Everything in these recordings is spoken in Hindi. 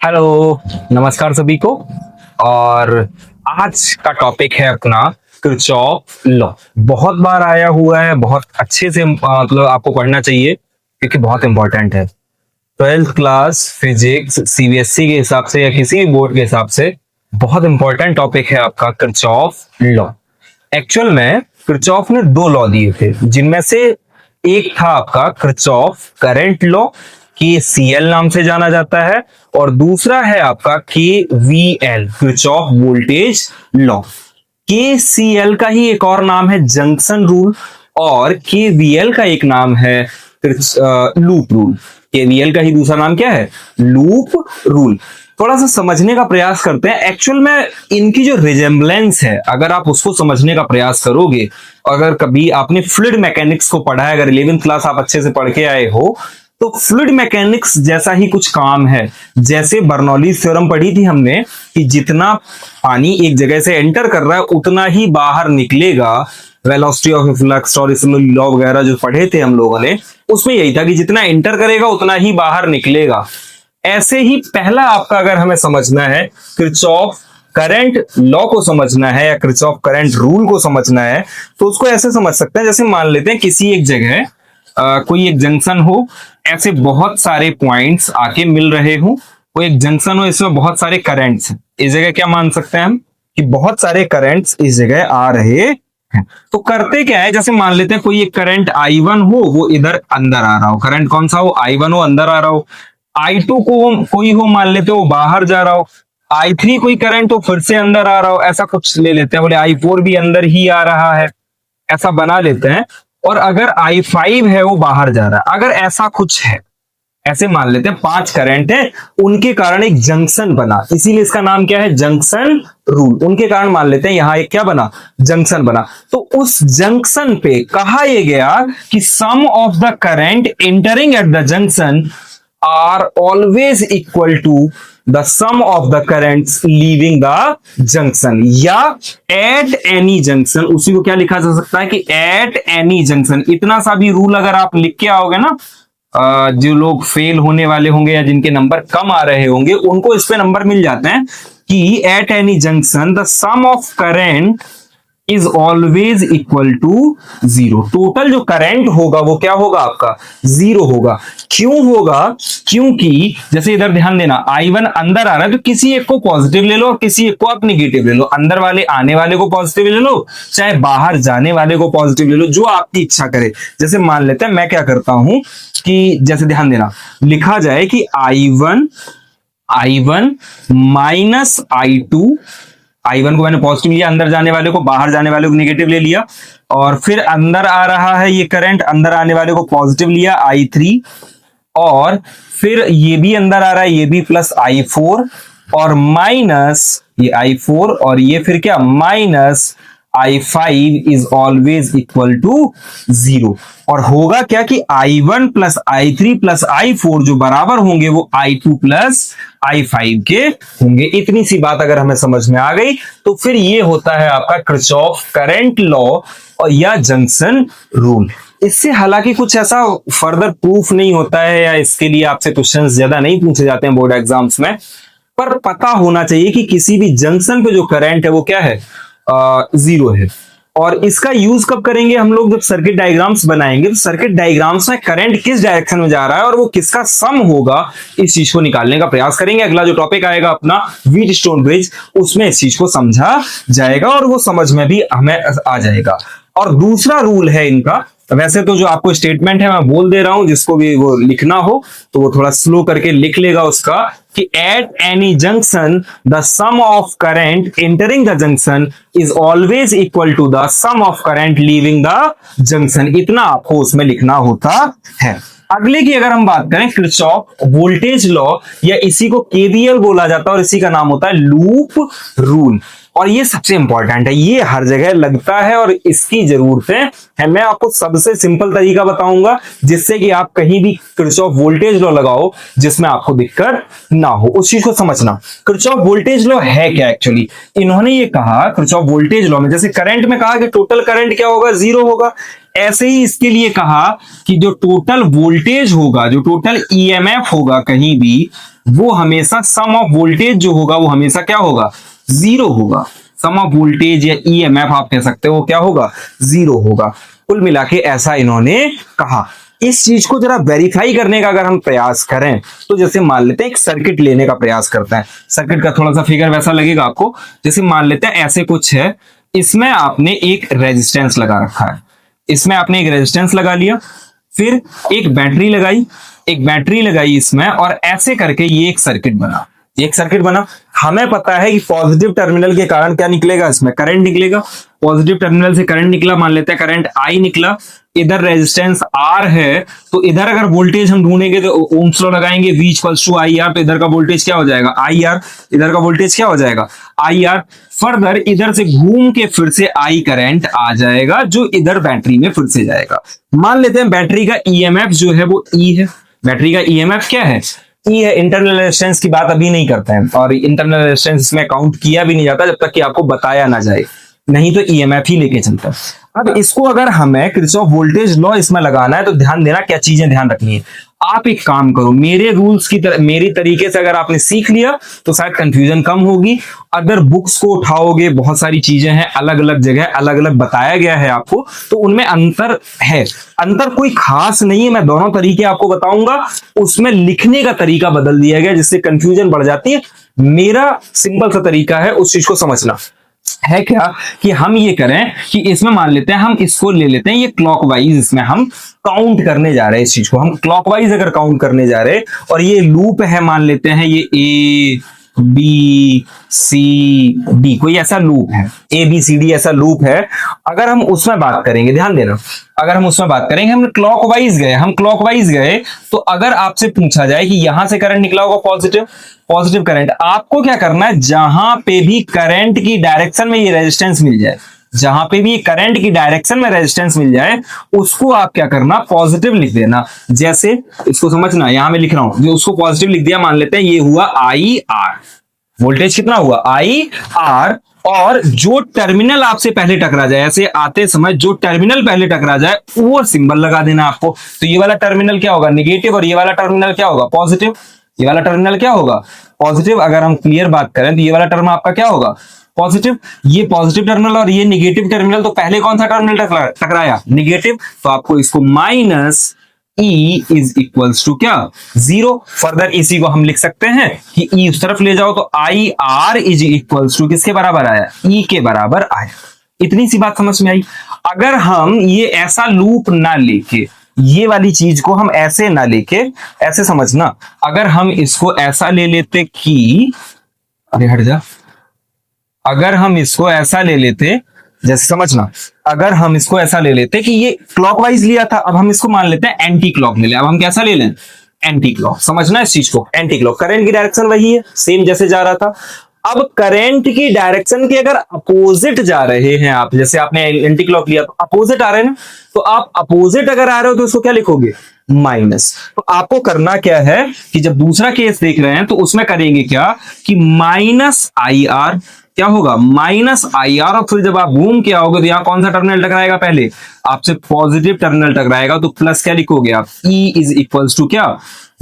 हेलो, नमस्कार सभी को। और आज का टॉपिक है अपना किरचॉफ लॉ। बहुत बार आया हुआ है, बहुत अच्छे से मतलब आपको पढ़ना चाहिए क्योंकि बहुत इंपॉर्टेंट है। 12th क्लास फिजिक्स सीबीएसई के हिसाब से या किसी भी बोर्ड के हिसाब से बहुत इंपॉर्टेंट टॉपिक है आपका किरचॉफ लॉ। एक्चुअल में किरचॉफ ने दो लॉ दिए थे, जिनमें से एक था आपका किरचॉफ करंट लॉ, KCL नाम से जाना जाता है, और दूसरा है आपका KVL Kirchhoff voltage law. KCL का ही एक और नाम है जंक्शन रूल, और KVL का एक नाम है लूप रूल। KVL का ही दूसरा नाम क्या है? Loop rule. थोड़ा सा समझने का प्रयास करते हैं। एक्चुअल में इनकी जो रिजेम्बलेंस है, अगर आप उसको समझने का प्रयास करोगे, अगर कभी आपने फ्लूइड मैकेनिक्स को पढ़ा है, अगर 11th क्लास आप अच्छे से पढ़ के आए हो, तो फ्लूइड मैकेनिक्स जैसा ही कुछ काम है। जैसे बर्नौलीज थ्योरम पढ़ी थी हमने कि जितना पानी एक जगह से एंटर कर रहा है उतना ही बाहर निकलेगा, वेलोसिटी ऑफ फ्लक्स और लॉ वगैरह जो पढ़े थे हम लोगों ने, उसमें यही था कि जितना एंटर करेगा उतना ही बाहर निकलेगा। ऐसे ही पहला आपका अगर हमें समझना है किरचॉफ करंट लॉ को समझना है या किरचॉफ करंट रूल को समझना है, तो उसको ऐसे समझ सकते हैं। जैसे मान लेते हैं किसी एक जगह कोई एक जंक्शन हो, ऐसे बहुत सारे पॉइंट्स आके मिल रहे हो, कोई एक जंक्शन हो, इसमें बहुत सारे करंट्स हैं। इस जगह क्या मान सकते हैं हम कि बहुत सारे करंट्स इस जगह आ रहे हैं। तो करते क्या है, जैसे मान लेते हैं कोई एक करंट I1 हो, वो इधर अंदर आ रहा हो। करंट कौन सा हो? I1 हो, अंदर आ रहा हो। I2 को कोई हो, मान लेते हो बाहर जा रहा हो। I3 कोई करंट हो, फिर से अंदर आ रहा हो। ऐसा कुछ ले लेते हैं, बोले I4 भी अंदर ही आ रहा है, ऐसा बना लेते हैं। और अगर I5 है, वो बाहर जा रहा है, अगर ऐसा कुछ है, ऐसे मान लेते हैं 5 करंट है, उनके कारण एक जंक्शन बना, इसीलिए इसका नाम क्या है? Junction rule. उनके कारण मान लेते हैं यहां एक क्या बना? जंक्शन बना। तो उस जंक्शन पे कहा यह गया कि sum of the current entering at the junction are always equal to the sum of the currents leaving the junction, या एट एनी जंक्शन। उसी को क्या लिखा जा सकता है कि एट एनी जंक्शन। इतना सा भी रूल अगर आप लिख के आओगे ना, जो लोग फेल होने वाले होंगे या जिनके नंबर कम आ रहे होंगे, उनको इस पे नंबर मिल जाते हैं कि at any junction the sum of current is always equal to 0। Total जो करंट होगा वो क्या होगा? आपका 0 होगा। क्यों होगा? क्योंकि जैसे इधर ध्यान देना, I1 अंदर आ रहा है तो किसी एक को पॉजिटिव ले लो और किसी एक को आप निगेटिव ले लो। अंदर वाले आने वाले को पॉजिटिव ले लो, चाहे बाहर जाने वाले को पॉजिटिव ले लो, जो आपकी इच्छा करे। जैसे मान लेते हैं मैं क्या करता हूं कि जैसे ध्यान देना, लिखा जाए कि I1 माइनस I1 को मैंने पॉजिटिव लिया, अंदर जाने वाले को, बाहर जाने वाले को निगेटिव ले लिया, और फिर अंदर आ रहा है ये करंट, अंदर आने वाले को पॉजिटिव लिया I3, और फिर ये भी अंदर आ रहा है, ये भी प्लस I4, और माइनस ये I4, और ये फिर क्या? Minus I5 is always equal to 0। और होगा क्या कि I1 plus I3 plus I4 जो बराबर होंगे वो I2 प्लस I5 के होंगे। इतनी सी बात अगर हमें समझ में आ गई तो फिर ये होता है आपका किरचॉफ करंट लॉ और या जंक्शन रूल। इससे हालांकि कुछ ऐसा फर्दर प्रूफ नहीं होता है, या इसके लिए आपसे क्वेश्चंस ज्यादा नहीं पूछे जाते हैं बोर्ड एग्जाम्स में, पर पता होना चाहिए कि किसी भी जंक्शन पे जो करंट है वो क्या है? 0 है। और इसका यूज कब करेंगे हम लोग? जब सर्किट डायग्राम्स बनाएंगे, तो सर्किट डायग्राम्स में करंट किस डायरेक्शन में जा रहा है और वो किसका सम होगा, इस चीज को निकालने का प्रयास करेंगे। अगला जो टॉपिक आएगा अपना व्हीटस्टोन ब्रिज, उसमें इस चीज को समझा जाएगा और वो समझ में भी हमें आ जाएगा। और दूसरा रूल है इनका, वैसे तो जो आपको स्टेटमेंट है मैं बोल दे रहा हूं, जिसको भी वो लिखना हो तो वो थोड़ा स्लो करके लिख लेगा उसका, कि at any junction the sum of current entering the junction is always equal to the sum of current leaving the junction. इतना आपको उसमें लिखना होता है। अगले की अगर हम बात करें, किरचॉफ वोल्टेज लॉ, या इसी को KVL बोला जाता है और इसी का नाम होता है लूप रूल। और ये सबसे इंपॉर्टेंट है, ये हर जगह लगता है और इसकी जरूरतें है। मैं आपको सबसे सिंपल तरीका बताऊंगा जिससे कि आप कहीं भी किरचॉफ वोल्टेज लॉ लगाओ जिसमें आपको दिक्कत ना हो, उस चीज को समझना। किरचॉफ वोल्टेज लॉ है क्या? एक्चुअली इन्होंने ये कहा किरचॉफ वोल्टेज लॉ में, जैसे करंट में कहा कि टोटल करंट क्या होगा? 0 होगा। ऐसे ही इसके लिए कहा कि जो टोटल वोल्टेज होगा, जो टोटल EMF होगा कहीं भी, वो हमेशा सम ऑफ वोल्टेज जो होगा वो हमेशा क्या होगा, जीरो होगा। सम ऑफ वोल्टेज या ईएमएफ आप कह सकते हो वो क्या होगा, जीरो होगा। कुल मिला के ऐसा इन्होंने कहा। इस चीज को जरा वेरीफाई करने का अगर हम प्रयास करें तो जैसे मान लेते हैं एक सर्किट लेने का प्रयास करते हैं। सर्किट का थोड़ा सा फिगर वैसा लगेगा आपको, जैसे मान लेते हैं ऐसे कुछ है, इसमें आपने एक रेजिस्टेंस लगा रखा है, इसमें आपने एक रेजिस्टेंस लगा लिया, फिर एक बैटरी लगाई, एक बैटरी लगाई इसमें, और ऐसे करके ये एक सर्किट बना, एक सर्किट बना। हमें पता है कि पॉजिटिव टर्मिनल के कारण क्या निकलेगा, इसमें करंट निकलेगा। पॉजिटिव टर्मिनल से करंट निकला, मान लेते हैं करंट आई निकला, इधर रेजिस्टेंस आर है, तो इधर अगर वोल्टेज हम ढूंढेंगे तो ओम्स लॉ लगाएंगे, V equals to I R, तो इधर का वोल्टेज क्या हो जाएगा, आई आर, इधर का वोल्टेज क्या हो जाएगा, आई आर। फर्दर इधर से घूम के फिर से आई करंट आ जाएगा जो इधर बैटरी में फिर से जाएगा। मान लेते हैं बैटरी का ईएमएफ जो है वो ई है, बैटरी का ईएमएफ क्या है, ई है। इंटरनल रेजिस्टेंस की बात अभी नहीं करते हैं, और इंटरनल रेजिस्टेंस इसमें काउंट किया भी नहीं जाता जब तक कि आपको बताया ना जाए, नहीं तो ईएमएफ ही लेके चलता है। अब इसको अगर हमें किरचॉफ वोल्टेज लॉ इसमें लगाना है तो ध्यान देना, क्या चीजें ध्यान रखनी है। आप एक काम करो, मेरे रूल्स की तरह मेरी तरीके से अगर आपने सीख लिया तो शायद कंफ्यूजन कम होगी। अगर बुक्स को उठाओगे, बहुत सारी चीजें हैं, अलग अलग जगह अलग अलग बताया गया है आपको, तो उनमें अंतर है। अंतर कोई खास नहीं है, मैं दोनों तरीके आपको बताऊंगा, उसमें लिखने का तरीका बदल दिया गया जिससे कंफ्यूजन बढ़ जाती है। मेरा सिंपल सा तरीका है उस चीज को समझना है क्या, कि हम ये करें कि इसमें मान लेते हैं, हम इसको ले लेते हैं ये क्लॉकवाइज, इसमें हम काउंट करने जा रहे हैं, इस चीज को हम क्लॉकवाइज अगर काउंट करने जा रहे हैं, और ये लूप है, मान लेते हैं ये ए बी सी डी, कोई ऐसा लूप है, ए बी सी डी ऐसा लूप है। अगर हम उसमें बात करेंगे, ध्यान देना, अगर हम उसमें बात करेंगे, हम क्लॉकवाइज गए, हम क्लॉकवाइज गए, तो अगर आपसे पूछा जाए कि यहां से करंट निकला होगा पॉजिटिव, पॉजिटिव करंट, आपको क्या करना है, जहां पे भी करंट की डायरेक्शन में ये रेजिस्टेंस मिल जाए, जहां पे भी करंट की डायरेक्शन में रेजिस्टेंस मिल जाए, उसको आप क्या करना, पॉजिटिव लिख देना। जैसे इसको समझना, यहां मैं लिख रहा हूं, जो उसको पॉजिटिव लिख दिया, मान लेते हैं ये हुआ आई आर, वोल्टेज कितना हुआ, आई आर, और जो टर्मिनल आपसे पहले टकरा जाए, ऐसे आते समय जो टर्मिनल पहले टकरा जाए वो सिंबल लगा देना आपको। तो ये वाला टर्मिनल क्या होगा, निगेटिव, और ये वाला टर्मिनल क्या होगा, पॉजिटिव। ये वाला टर्मिनल क्या होगा, पॉजिटिव। अगर हम क्लियर बात करें तो ये वाला टर्म आपका क्या होगा, पॉजिटिव। ये पॉजिटिव टर्मिनल और ये निगेटिव टर्मिनल, तो पहले कौन सा टर्मिनल टकराया, निगेटिव, तो आपको इसको minus E is equals to क्या, जीरो। फर्दर इसी को हम लिख सकते हैं कि E उस तरफ ले जाओ तो I R is equals to किसके बराबर आया, E के बराबर आया। इतनी सी बात समझ में आई। अगर हम ये ऐसा लूप ना लेके, ये वाली चीज को हम ऐसे ना लेके, ऐसे समझना, अगर हम इसको ऐसा ले लेते कि, अरे हट जा, अगर हम इसको ऐसा ले लेते, जैसे समझना, अगर हम इसको ऐसा ले लेते कि ये क्लॉकवाइज लिया था, अब हम इसको मान लेते हैं एंटी क्लॉक ले लें। अब हम कैसा ले लें, एंटी क्लॉक। समझना इस चीज को, एंटी क्लॉक, करंट की डायरेक्शन वही है, सेम जैसे जा रहा था। अब करंट की डायरेक्शन के अगर अपोजिट जा रहे हैं आप, जैसे आपने एंटी क्लॉक लिया तो अपोजिट आ रहे हैं ना, तो आप अपोजिट अगर आ रहे हो तो उसको क्या लिखोगे, माइनस। तो आपको करना क्या है कि जब दूसरा केस देख रहे हैं तो उसमें करेंगे क्या कि माइनस आई आर, क्या होगा, माइनस आई आर, और फिर जब आप घूम के आओगे तो यहां कौन सा टर्मिनल टकराएगा, पहले आपसे पॉजिटिव टर्मिनल टकराएगा, तो प्लस क्या लिखोगे आप, E इज इक्वल्स टू क्या,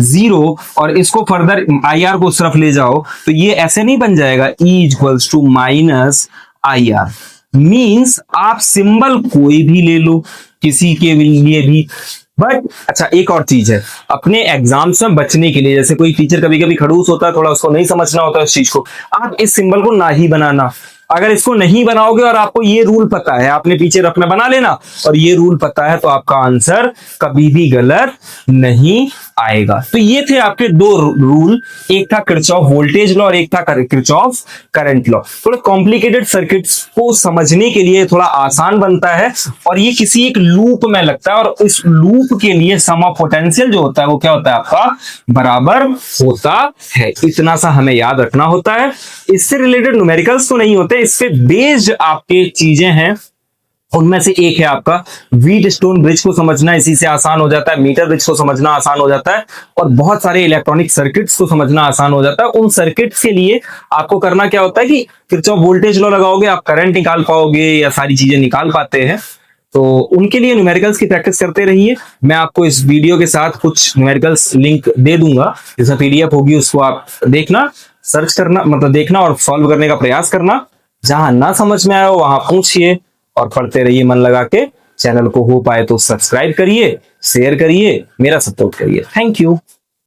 जीरो। और इसको फर्दर आई आर को उस तरफ ले जाओ तो ये ऐसे नहीं बन जाएगा, E equals to minus I R. Means आप सिंबल कोई भी ले लो, किसी के लिए भी। बट अच्छा, एक और चीज है, अपने एग्जाम्स में बचने के लिए, जैसे कोई टीचर कभी कभी खड़ूस होता है, थोड़ा उसको नहीं समझना होता है इस चीज को, आप इस सिंबल को ना ही बनाना। अगर इसको नहीं बनाओगे और आपको ये रूल पता है, आपने पीछे रफ में बना लेना, और ये रूल पता है, तो आपका आंसर कभी भी गलत नहीं आएगा। तो ये थे आपके दो रूल, एक था किरचॉफ वोल्टेज लॉ और एक था किरचॉफ करंट लॉ। थोड़ा कॉम्प्लिकेटेड सर्किट्स को समझने के लिए थोड़ा आसान बनता है, और ये किसी एक लूप में लगता है, और इस लूप के लिए सम ऑफ पोटेंशियल जो होता है वो क्या होता है, आपका बराबर होता है। इतना सा हमें याद रखना होता है। इससे रिलेटेड न्यूमेरिकल्स तो नहीं होते, इससे बेस्ड आपके चीजें हैं। उनमें से एक है आपका व्हीट स्टोन ब्रिज को समझना, इसी से आसान हो जाता है। मीटर ब्रिज को समझना आसान हो जाता है, और बहुत सारे इलेक्ट्रॉनिक सर्किट्स को समझना आसान हो जाता है। उन सर्किट्स के लिए आपको करना क्या होता है कि किरचॉफ वोल्टेज लॉ लगाओगे, आप करंट निकाल पाओगे या सारी चीजें निकाल पाते हैं। तो उनके लिए न्यूमेरिकल्स की प्रैक्टिस करते रहिए। मैं आपको इस वीडियो के साथ कुछ न्यूमेरिकल्स लिंक दे दूंगा, जिसमें पीडीएफ होगी, उसको आप देखना, सर्च करना, मतलब देखना और सॉल्व करने का प्रयास करना। जहां ना समझ में आया हो वहां पूछिए और पढ़ते रहिए मन लगा के। चैनल को हो पाए तो सब्सक्राइब करिए, शेयर करिए, मेरा सपोर्ट करिए। Thank you.